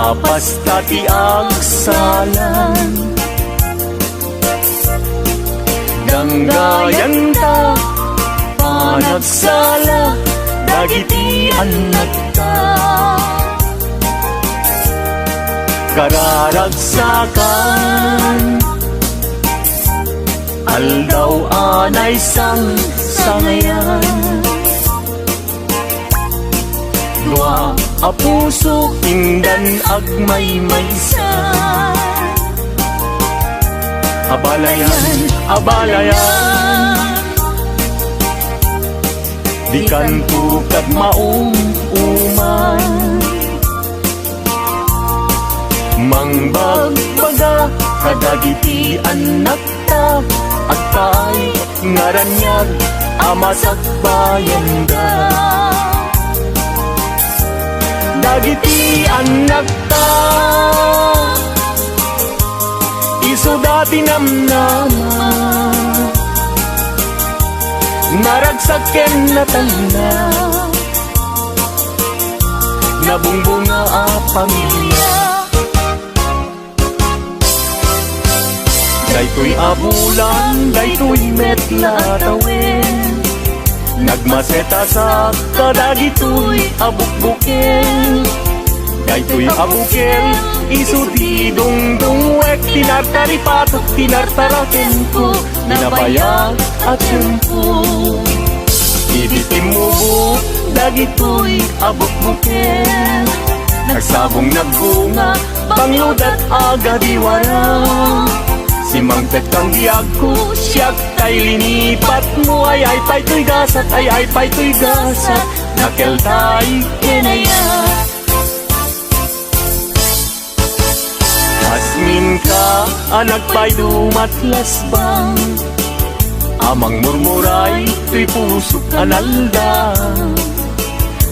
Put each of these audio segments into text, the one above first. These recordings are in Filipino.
Mapasta ti agsalan, danggayan ta panagsala, dagiti anak ta. Kararagsakan, aldaw anay sangayan. Dua a puso indan agmay-maysa, abalayan, abalayan. Di kanto kag maum-uman, mangbagbaga kadagiti anak ta, agtay ngaranyag amasak bayan da. Dagiti anak ta, iso dati namnama, naragsaken na tanda, nabungbunga a pamilya. Daytoy abulan, daytoy metla tawin, nagmaseta sa kadagitoy abukbuken. Daytoy abuken, iso di dungdungwek, tinartaripatok, tinartaraken ko, ninabayag at tempo. Iditimubo, dagitoy abukbuken, nagsabong nagbunga, pangludat agadiwara. Si Mang Tet kang diag ko, siyak tay linipat mo, ay pa'y to'y gasat, ay pa'y to'y gasat, nakel tay kinayat. Asmin ka, anak pa'y dumatlas bang, amang murmuray, to'y pusok analdang.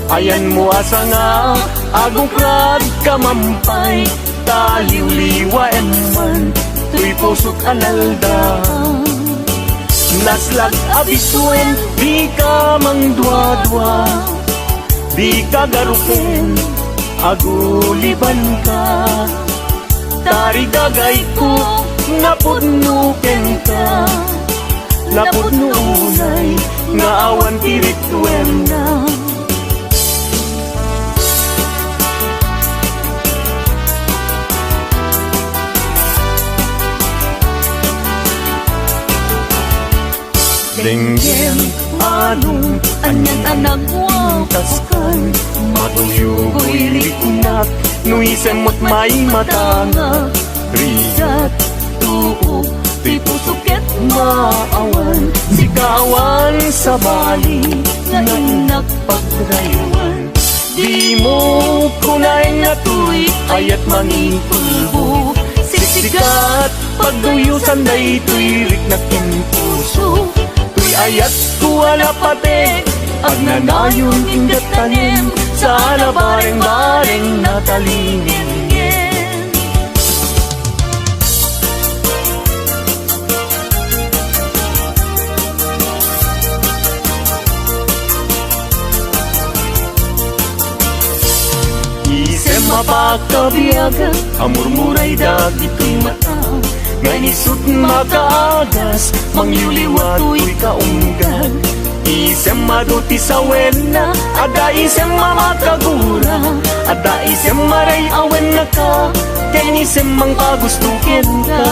Ayan mo asa nga, agokrad kamampay, taliw-liwa eman, to'y pusok analdang. Naslag abisuen, di ka mangdwa-dwa, di ka garupen, aguliban ka. Tarigagay ko, napudnuken ka, napudnunay, nga awan tirituen na. Denggem, anong, anyan anak wataskan, matuyugoy rikunak, nuisem mo't may matanga. Rigat, tuo, di pusuket maawan, sikawan sa bali, nga inak pagrayuan. Di mo kunay na tuy, ayat mangipulbo, siksikat, pagduyusan day tuy riknak in puso. Ayat ko alapate, agnanayon ingat tanim, sana bareng-bareng natalingin. Isem mapakabiyaga, amurmuray dagito'y mata, ngay nisut makaagas, mangyuliwa to'y kaunggan. Isem maduti sa wena, ada isem mamakagura, ada isem maray awen na ka, kay nisem mang pagustukin ka.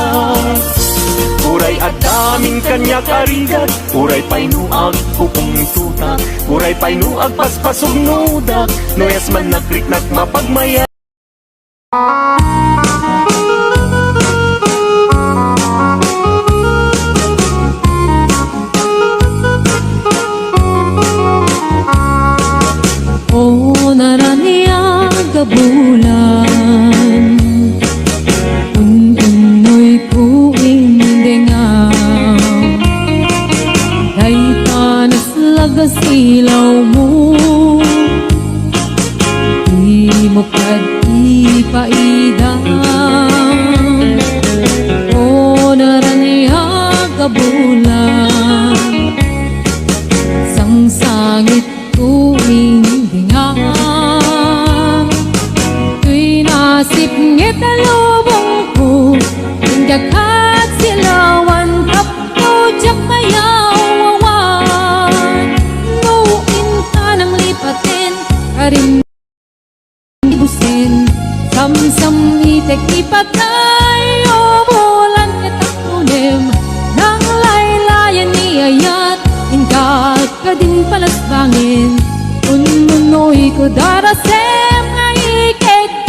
Uray adaming kanya karigat, uray painuag pupong tuta, uray painuag paspasog nudak, noyas man nakriknak mapagmaya. Bulan unoy puing dengaw, kay panas lagas ilaw mo, di mo ipaidang. O naraniya ka bulan, sang sangit tuwing dengaw, italubong ko Inggakat silawan Kapto jak mayawawan Nuin ka ng lipatin Karim ibusin Samsam itek ipatay Bulan katakunim Nang laylayan niayat Ingkat ka din palasbangin Unmunoy ko darasem nga ikete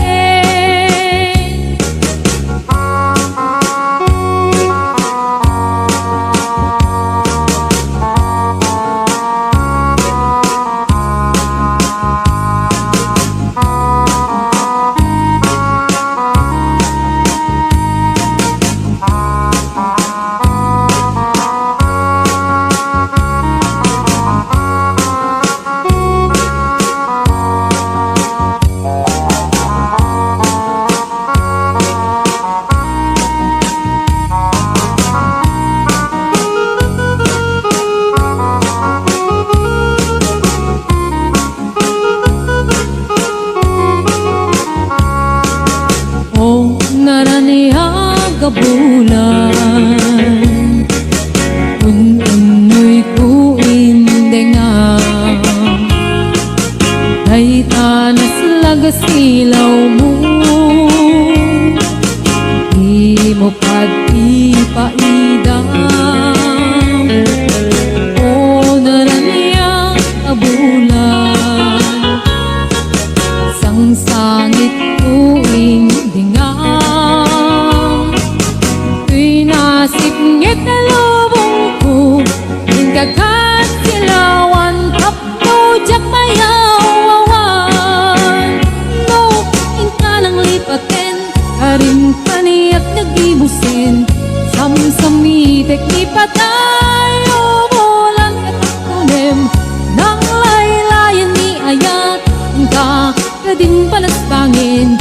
bulan Unoy ko indengang Ay tanas lagasilaw mo Di mo pag-ipaidang O naraniya kabulan Sang sangit ko indengang Sipngit na lubong ko Inggakat silawan Kapto jak mayawawan No, inka lang lipatin Karim kaniyak nagibusin Samsamitek lipatay Bulan katakunim Nang laylayan ni ayat Ingka ka din palasbangin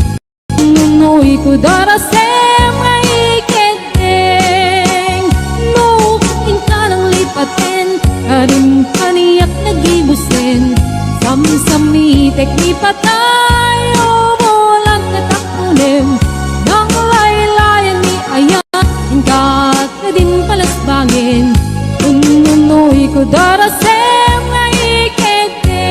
Nunoy ko darasem nga Karim kaniyak nagibusin Samsamitek lipatay Bulan katakunim Nang laylayan ni ayat Ingkat ka din palasbangin Ununoy ko darasem nga ikete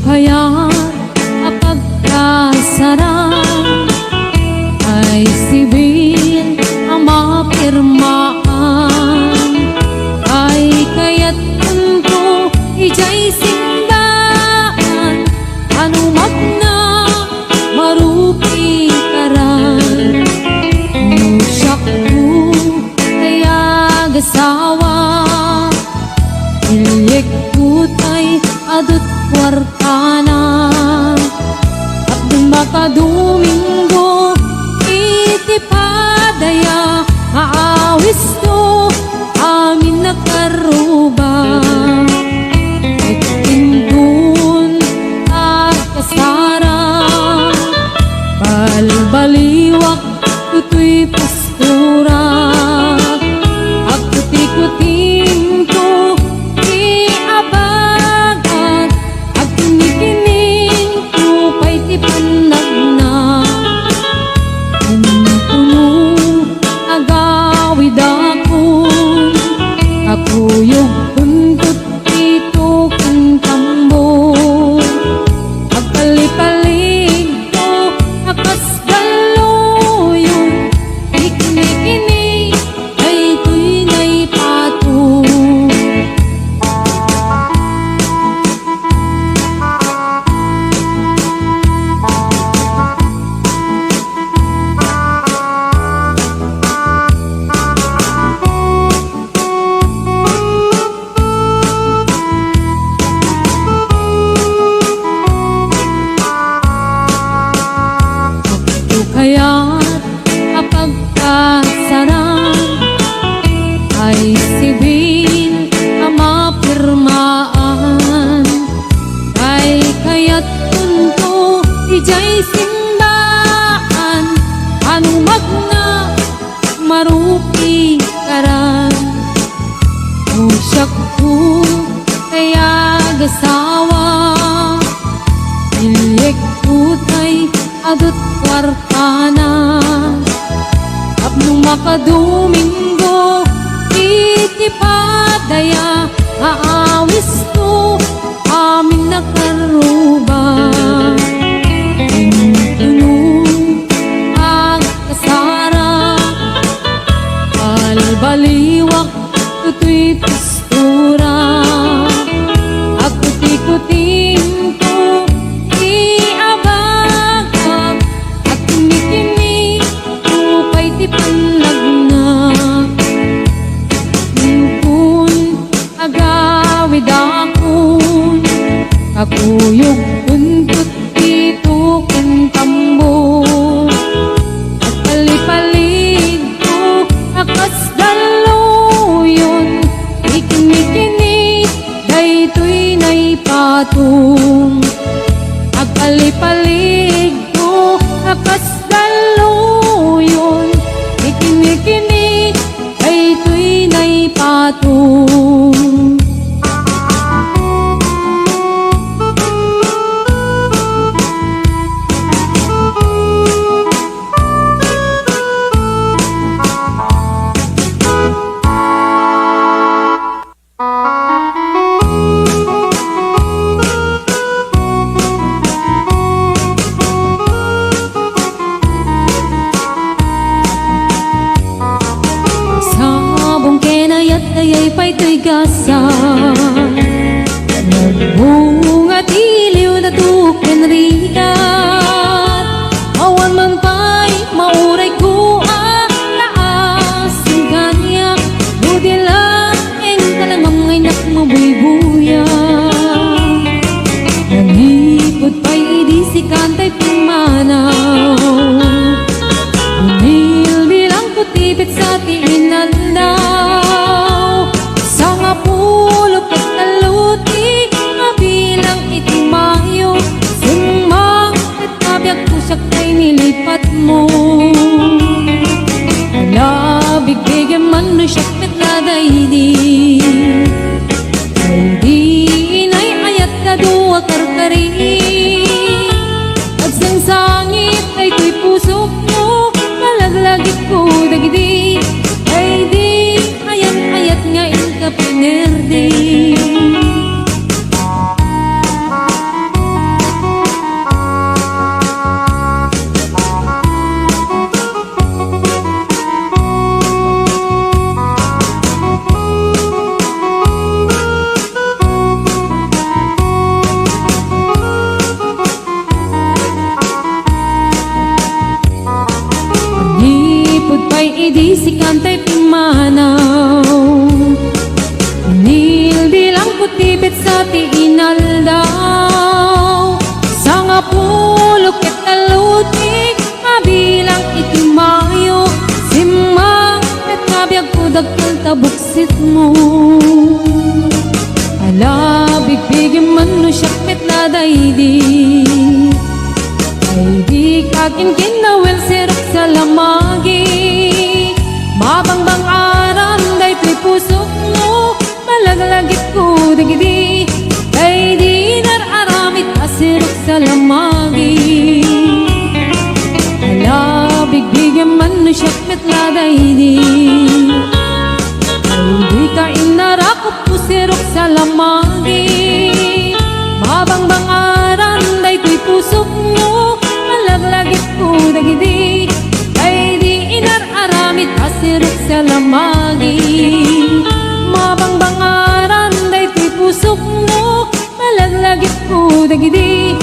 Kaya kapagkasarang ay sibil ang mapirmaan ay kaya't punto ijay simbahan anumat na marupi karan nusyak ko kaya gasawa ilik kutay adut wartana at dun makadomingo itipadaya maawis to amin nakaruba itintun at kasara balbaliwak tutoy pastura at kuti-kuting to iabagat at kinikining to pa'y tipanag na punong agawid akon kakuyog puntot dito kang tambo agpalipalig to akas galuyon ikini-kini ay tuy na'y pato kaya't kapag kasarang makadomingo, iti padaya aawis ko amin nakaruba. Tintunong agkasara, albaliwak tutoy pistura, akuti-kuting to iabagag, at kini-kini upay ti panlagna. Nungkun agawid akon, kakuyog kuntut dito kung tambo, at palipalig ko akas daluyon, ikini-kini daytoy nay patong. At palipalig ko akas daluyon, ikini-kini daytoy nay patong. Sabong kenayat dayay pa'y to'y gasa, nagbunga tiliw na tuken rigat, awan man pa'y mauray ko alaasin kanya, budilang eng talangang ngay nakmabuy-buya. Nangipod pa'y idisikan ta'y pimanaw, bilang kutipit sa tiinandaw, sa nga pulok at taluti, mabilang itimayo, sumang at kabyak ko siya kay nilipat mo. Alabig bigyan man no siya petladay di, ay di inay ayat na duwa karkari, at sang sangit ay ko'y pusok mo, malaglagit ko dagidi, ay di ayat-ayat nga inka pinerdi. Nipod pa'y idisikan ta'y pimanaw, nilbilang kutipit sa tiinaldaw, sa nga pulok at talutik, mabilang itimayo, simang at kabiyag ko dagkal tabuksit mo. Alabig bigyan man no siyak metladay di, ay di kakin kinawel sirok sa lamagi, mabangbang aram daytoy pusok mo, malaglagit ko dagidi, ay di nararamit asirok sa lamagi. Alabig bigyan man no siyak metladay di, ay di ka inarakop po sirok sa lamagi, mabangbang aram daytoy pusok mo, malaglagit ko dagidi, ay di inararamit asirok sa lamagi, mabangbangaran daytoy pusok mo, malaglagit ko dagidi,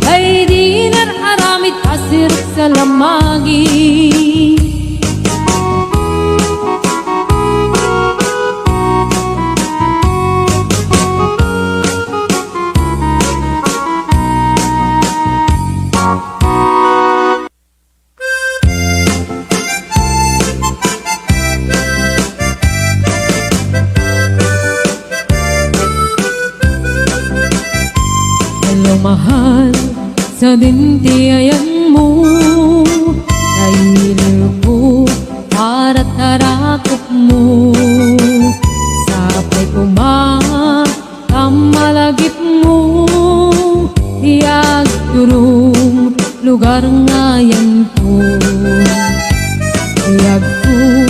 ay di inararamit asirok sa lamagi. Mahal sa dintiayan mo, kailil ko para tarakop mo, sapay kumamalagip mo, tiyag turong lugar ngayon ko, tiyag ko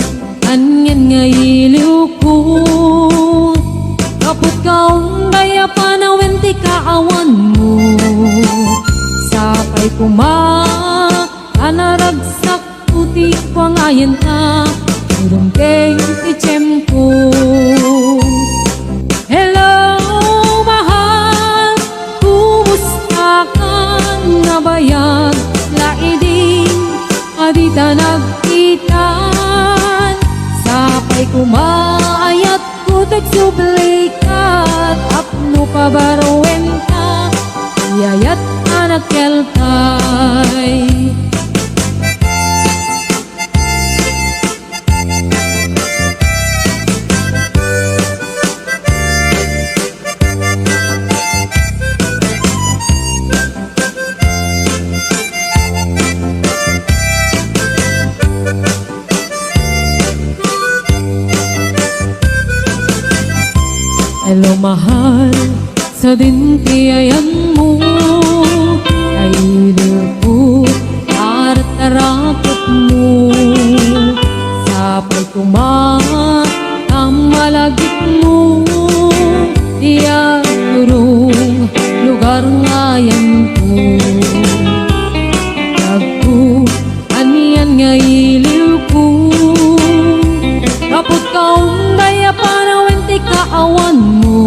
ayan ka Durungkeng itiyempo. Hello, mahal, kumusta ka? Nabayag, laiding, adita nagkitan. Sapay kumaayat, kutek sublikat, apno pabarwen ka, iyayat anak keltay. Hello mahal, sa dintiyayan mo ay lupot at tarakot mo. Sapay kumahat ang malagit mo, diyan turong lugar ngayon ko. Nagpo, aniyan nga iliw ko, kapot kaong baya panawin ti kaawan mo.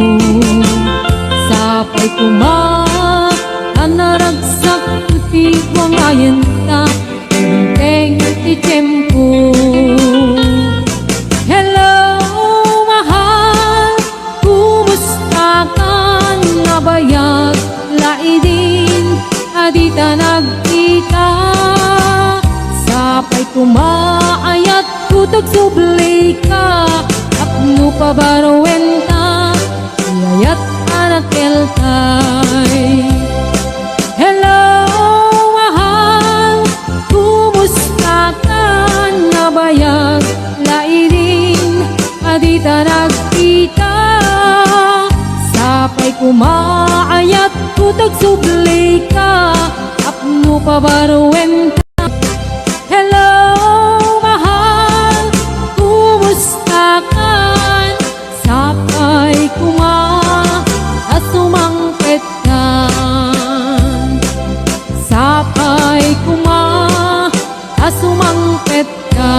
Sapay kumahat ang naragsak puti wangayan ka, teng ti tiyempo. Hello mahal, kumusta ka? Nabayag, laidin, adita nagkita. Sapay kumaayat, kutag sublay ka, apno pabarwen ka, iyayat anak keltay. Hello mahal, kumusta ka? Nabayag, laidin, adita nagkita. Sapay kumaayat, kutag sublay ka, apno pabarwen ka. Hello mahal, kumusta ka? Sapay sumangpet ka. Sapay sumangpet ka.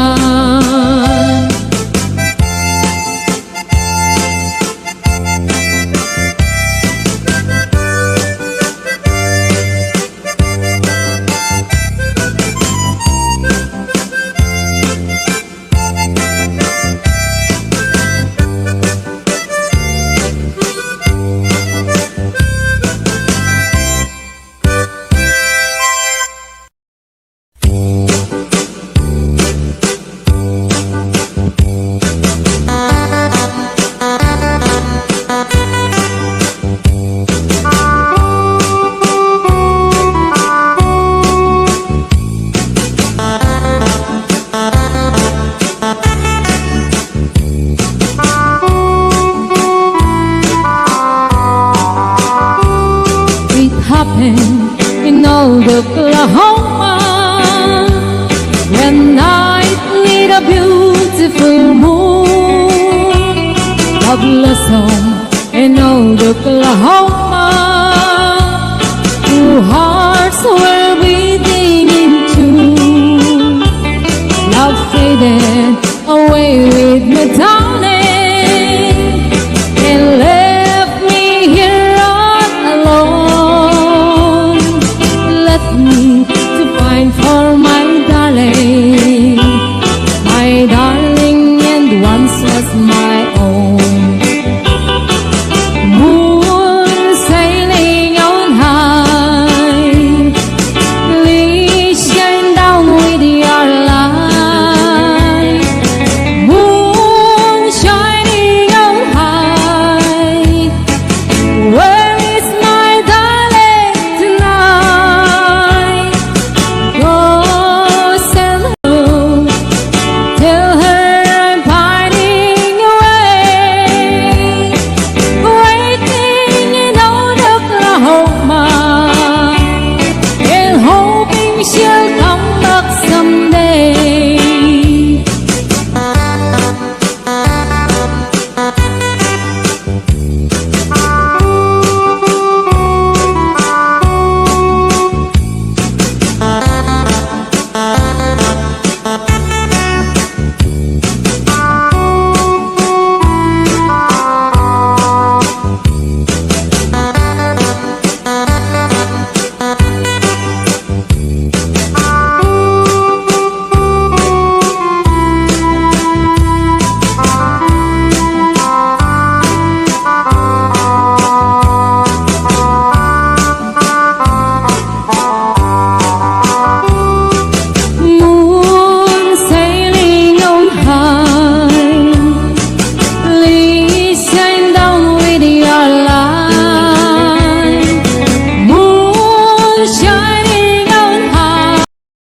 In old Oklahoma, when night lit a beautiful moon, a blossom